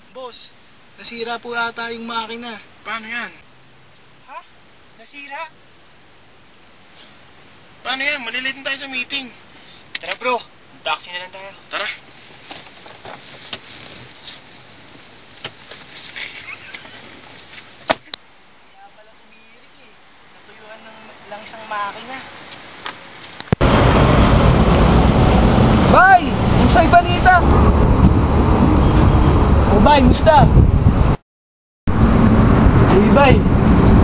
Boss, nasira po ata yung makina. Paano yan? Ha? Nasira? Paano yan? Malilate na tayo sa meeting. Tara bro, taxi na lang tayo. Tara. Kaya pala tumirik eh. Natuyuan lang isang makina. Bay! Unsay balita? O bay, musta? Uy bay,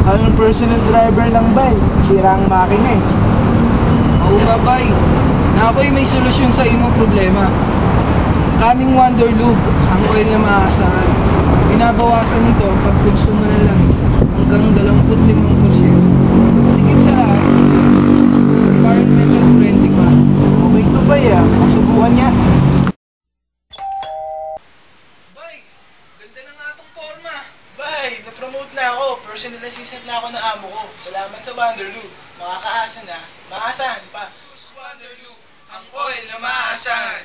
anong personal driver lang bay? Sira ang makina eh. Oo nga bay, na ako'y may solusyon sa imong problema. Kaming Wonder Lube, ang oil na maaasahan. Binabawasan nito pag konsumo ng langis hanggang 25%. Tigit sa lahat, environmental friendly pa. Okay to bay ah, masubukan niya. Bay, ganda na nga itong forma. Bay, na-promote na ako. Personal assistant na ako ng amo ko. Salamat sa Wanderloo. Makakaasa na. Maasahan pa. Wanderloo, ang oil na maasahan.